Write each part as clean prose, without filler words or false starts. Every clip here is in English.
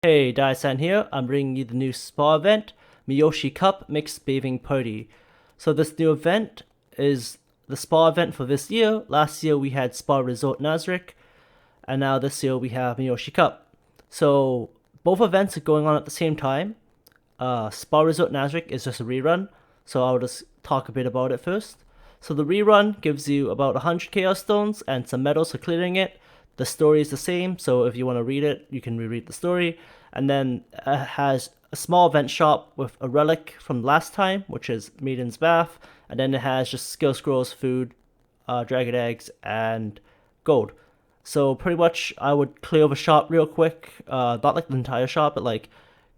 Hey, Daisan here. I'm bringing you the new spa event, Miyoshi Cup Mixed Bathing Party. So this new event is the spa event for this year. Last year we had Spa Resort Nazarick, and now this year we have Miyoshi Cup. So both events are going on at the same time. Spa Resort Nazarick is just a rerun, so I'll just talk a bit about it first. So the rerun gives you about 100 Chaos Stones and some medals for clearing it. The story is the same, so if you want to read it, you can reread the story. And then it has a small event shop with a relic from last time, which is Maiden's Bath. And then it has just skill scrolls, food, dragon eggs, and gold. So pretty much, I would clear the shop real quick. Not like the entire shop, but like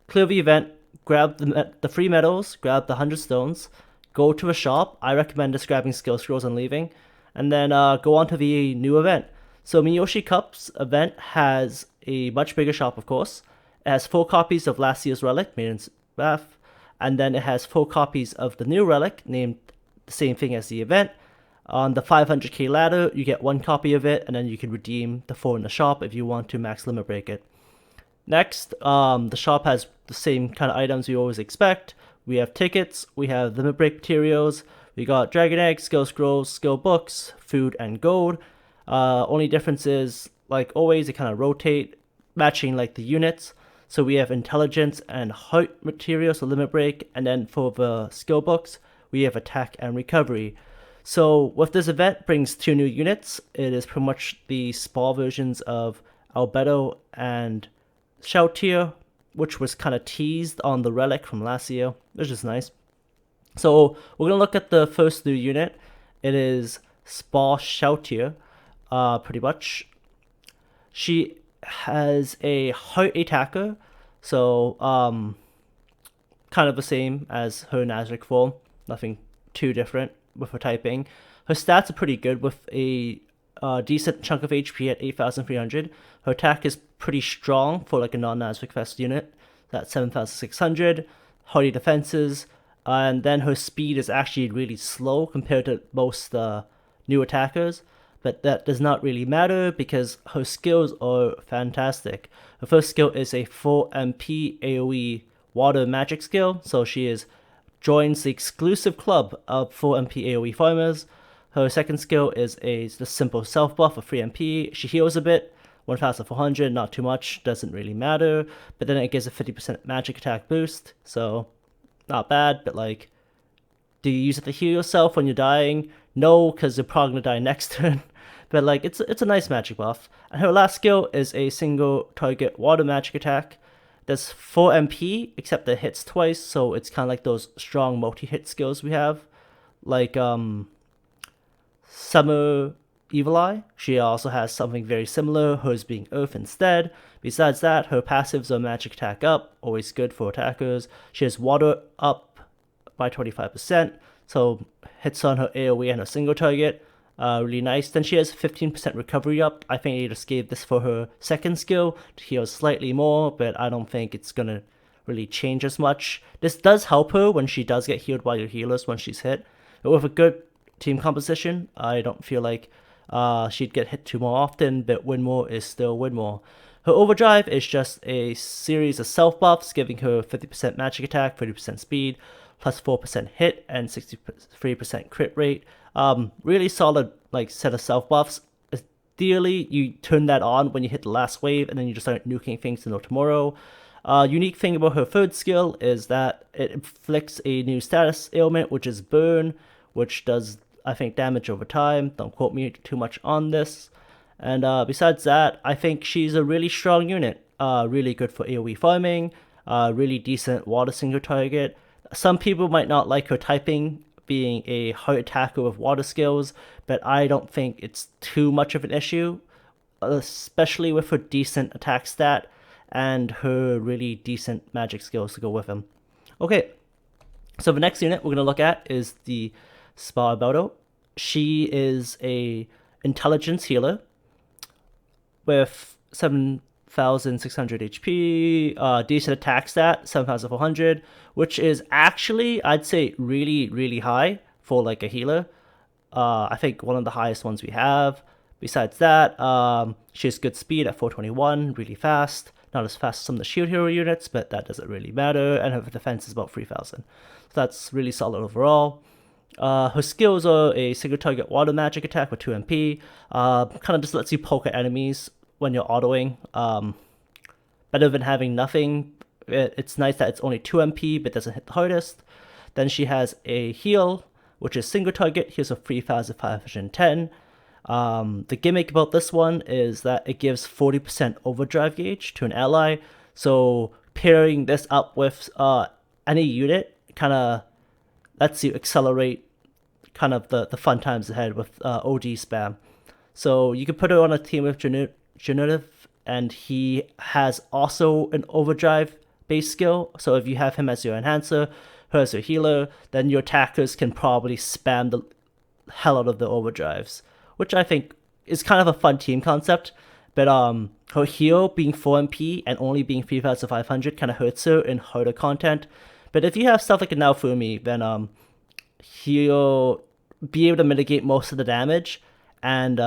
clear the event, grab the free medals, grab the 100 stones, go to a shop. I recommend just grabbing skill scrolls and leaving, and then go on to the new event. So Miyoshi Cup's event has a much bigger shop, of course. It has 4 copies of last year's relic, Maiden's Bath, and then it has 4 copies of the new relic, named the same thing as the event. On the 500k ladder, you get 1 copy of it, and then you can redeem the 4 in the shop if you want to max limit break it. Next, the shop has the same kind of items you always expect. We have tickets, we have limit break materials, we got dragon eggs, skill scrolls, skill books, food, and gold. Only difference is, like always, they kind of rotate, matching like the units. So we have intelligence and height materials for limit break, and then for the skill books, we have attack and recovery. So with this event brings 2 new units. It is pretty much the spa versions of Albedo and Shoutier, which was kind of teased on the relic from last year, which is nice. So we're gonna look at the first new unit. It is Spa Shoutier, pretty much. She has a heart attacker, so kind of the same as her Nazarick form. Nothing too different with her typing. Her stats are pretty good with a decent chunk of HP at 8,300. Her attack is pretty strong for like a non-Nazarick Fest unit. That's 7,600. Hardy defenses, and then her speed is actually really slow compared to most new attackers. But that does not really matter because her skills are fantastic. Her first skill is a 4 MP AoE water magic skill, so she joins the exclusive club of 4 MP AoE farmers. Her second skill is a simple self buff of 3 MP. She heals a bit, 1,400, not too much, doesn't really matter. But then it gives a 50% magic attack boost, so not bad. But like, do you use it to heal yourself when you're dying? No, because you're probably gonna die next turn. But like, it's a nice magic buff. And her last skill is a single target water magic attack. That's 4 MP, except it hits twice, so it's kind of like those strong multi-hit skills we have, like Summer Evil Eye. She also has something very similar, hers being Earth instead. Besides that, her passives are magic attack up, always good for attackers. She has water up by 25%, so hits on her AoE and her single target. Really nice. Then she has 15% recovery up. I think they just gave this for her second skill to heal slightly more, but I don't think it's gonna really change as much. This does help her when she does get healed by your healers when she's hit. But with a good team composition, I don't feel like she'd get hit too more often, but Winmore is still Winmore. Her overdrive is just a series of self buffs, giving her 50% magic attack, 30% speed, plus 4% hit, and 63% crit rate. Really solid like set of self buffs. Ideally, you turn that on when you hit the last wave, and then you just start nuking things until tomorrow. Unique thing about her third skill is that it inflicts a new status ailment, which is Burn, which does, I think, damage over time. Don't quote me too much on this. And besides that, I think she's a really strong unit. Really good for AoE farming. Really decent water single target. Some people might not like her typing, being a heart attacker with water skills, but I don't think it's too much of an issue, especially with her decent attack stat and her really decent magic skills to go with them. Okay, so the next unit we're going to look at is the Spa Albedo. She is a intelligence healer with 7,600 HP, decent attack stat, 7,400, which is actually, I'd say, really, really high for like a healer. I think one of the highest ones we have. Besides that, she has good speed at 421, really fast. not as fast as some of the shield hero units, but that doesn't really matter, and her defense is about 3000. So that's really solid overall. Her skills are a single target water magic attack with 2 MP. Kind of just lets you poke at enemies when you're autoing. Better than having nothing. It's nice that it's only 2 MP but doesn't hit the hardest. Then she has a heal, which is single target, heals of 3510. The gimmick about this one is that it gives 40% overdrive gauge to an ally. So pairing this up with any unit kind of lets you accelerate kind of the fun times ahead with OD spam. So you can put her on a team with Generative, and he has also an overdrive base skill. So if you have him as your enhancer, her as your healer, then your attackers can probably spam the hell out of the overdrives, which I think is kind of a fun team concept. But her heal being 4 MP and only being 3500 kind of hurts her in harder content. But if you have stuff like a Naofumi, then he'll be able to mitigate most of the damage, and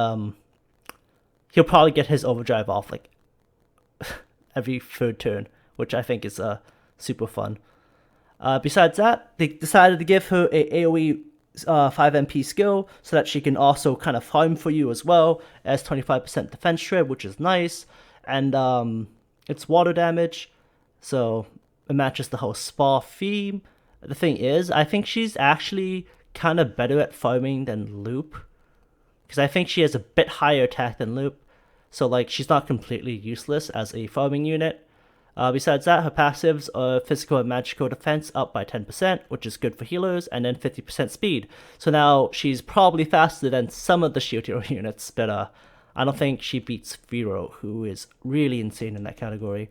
he'll probably get his overdrive off like every third turn, which I think is super fun. Besides that, they decided to give her a AoE 5 MP skill so that she can also kind of farm for you as well, as 25% defense shred, which is nice, and it's water damage, so it matches the whole spa theme. The thing is, I think she's actually kind of better at farming than Loop, because I think she has a bit higher attack than Loop, so like she's not completely useless as a farming unit. Besides that, her passives are physical and magical defense up by 10%, which is good for healers, and then 50% speed. So now she's probably faster than some of the shield hero units, but I don't think she beats Vero, who is really insane in that category.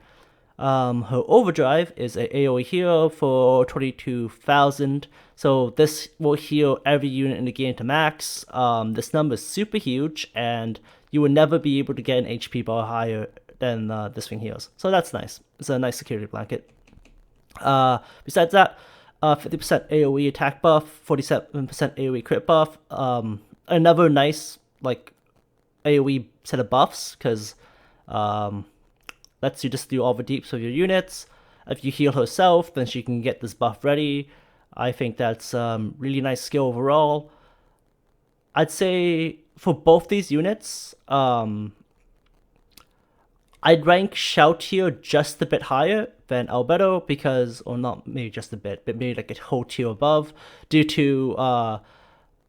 Her overdrive is a AoE heal for 22,000, so this will heal every unit in the game to max. This number is super huge, and you will never be able to get an HP bar higher than this thing heals, so that's nice. It's a nice security blanket. Besides that, 50% AoE attack buff, 47% AoE crit buff. Another nice like AoE set of buffs, because lets you just do all the deeps of your units. If you heal herself, then she can get this buff ready. I think that's really nice skill overall. I'd say for both these units, I'd rank Shout here just a bit higher than Albedo, because, or not maybe just a bit, but maybe like a whole tier above, due to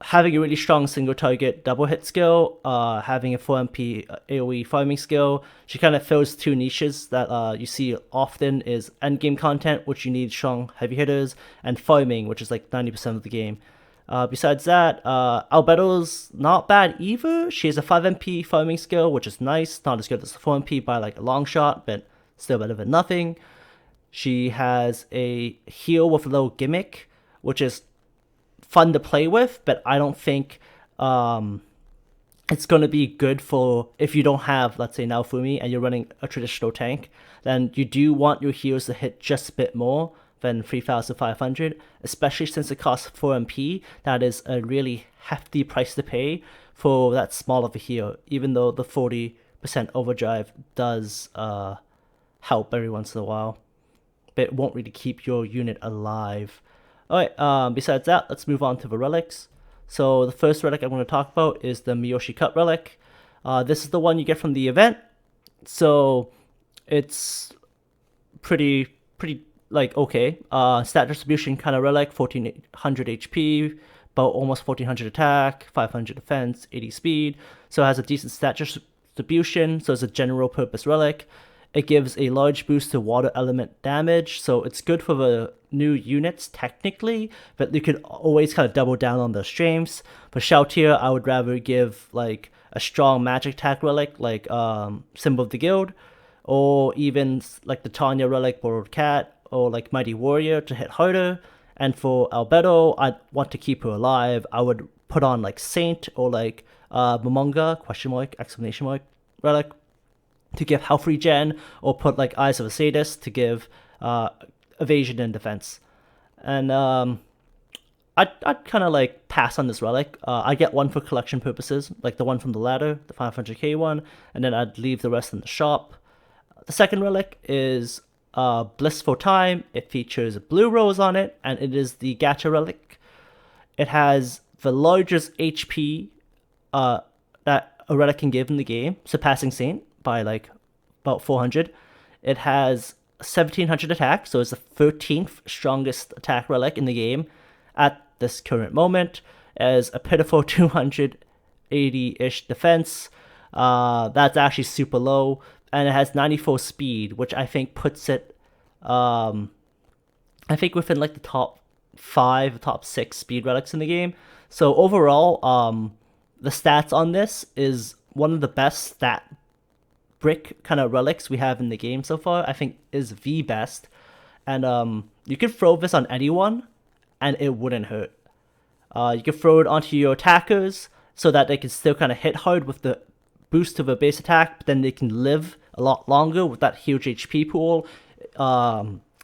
having a really strong single target double hit skill, having a 4 MP AoE farming skill. She kind of fills two niches that you see often is endgame content, which you need strong heavy hitters, and farming, which is like 90% of the game. Besides that, Albedo's not bad either. She has a 5 MP farming skill, which is nice. Not as good as the 4 MP by like a long shot, but still better than nothing. She has a heal with a little gimmick, which is fun to play with, but I don't think it's going to be good for if you don't have, let's say, Naofumi and you're running a traditional tank. Then you do want your heals to hit just a bit more than 3,500, especially since it costs 4 MP. That is a really hefty price to pay for that small of a heal, even though the 40% overdrive does help every once in a while, but it won't really keep your unit alive. Alright, besides that, let's move on to the relics. So the first relic I'm going to talk about is the Miyoshi Cup relic. This is the one you get from the event, so it's pretty like okay. Stat distribution kind of relic, 1400 HP, about almost 1400 attack, 500 defense, 80 speed. So it has a decent stat distribution. So it's a general purpose relic. It gives a large boost to water element damage, so it's good for the new units technically, but you could always kind of double down on those strengths. For Shoutier, I would rather give like a strong magic attack relic like Symbol of the Guild, or even like the Tanya relic, Borrowed Cat, or like Mighty Warrior to hit harder. And for Albedo, I'd want to keep her alive. I would put on like Saint or like Momonga, question mark, exclamation mark, relic, to give health regen, or put like Eyes of a Sadist to give evasion and defense. And I'd kind of like pass on this relic. I get one for collection purposes, like the one from the ladder, the 500k one, and then I'd leave the rest in the shop. The second relic is Blissful Time. It features a blue rose on it, and it is the gacha relic. It has the largest HP that a relic can give in the game, surpassing Saint by like about 400. It has 1700 attack, so it's the 13th strongest attack relic in the game at this current moment. As a pitiful 280-ish defense. That's actually super low, and it has 94 speed, which I think puts it, I think within like the top 5, top 6 speed relics in the game. So overall, the stats on this is one of the best stat brick kind of relics we have in the game so far. I think is the best, and you can throw this on anyone, and it wouldn't hurt. You can throw it onto your attackers so that they can still kind of hit hard with the boost to the base attack, but then they can live a lot longer with that huge HP pool.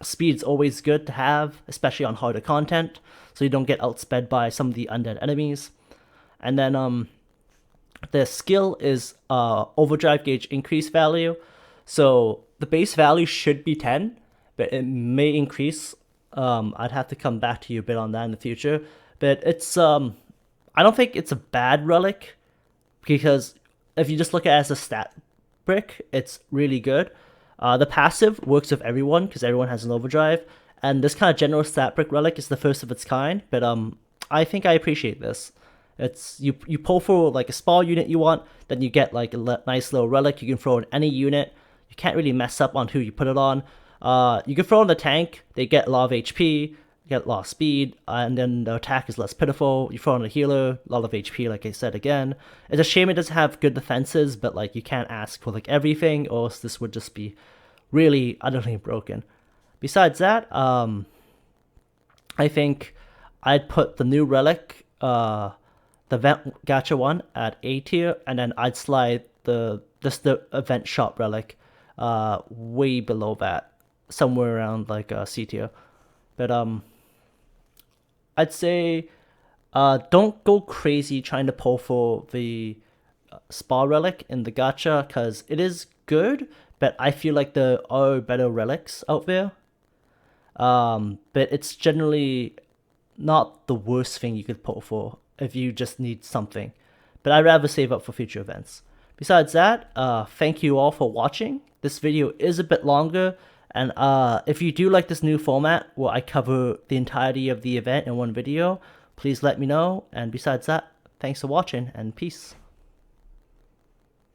Speed's always good to have, especially on harder content, so you don't get outsped by some of the undead enemies. And then the skill is overdrive gauge increase value. So the base value should be 10, but it may increase. I'd have to come back to you a bit on that in the future. But it's I don't think it's a bad relic, because if you just look at it as a stat brick, it's really good. The passive works with everyone because everyone has an overdrive, and this kind of general stat brick relic is the first of its kind. But I think I appreciate this. It's you pull for like a small unit you want, then you get like a nice little relic you can throw in any unit. You can't really mess up on who you put it on. You can throw in the tank, they get a lot of HP, get a lot of speed, and then the attack is less pitiful. You throw in a healer, a lot of HP, like I said again. It's a shame it doesn't have good defenses, but like you can't ask for like everything, or else this would just be really utterly broken. Besides that, I think I'd put the new relic, the event gacha one, at A tier, and then I'd slide the event shop relic way below that, somewhere around like C tier. But I'd say don't go crazy trying to pull for the spa relic in the gacha, because it is good, but I feel like there are better relics out there. But it's generally not the worst thing you could pull for if you just need something. But I'd rather save up for future events. Besides that, thank you all for watching. This video is a bit longer, and if you do like this new format where I cover the entirety of the event in one video, please let me know. And besides that, thanks for watching, and peace.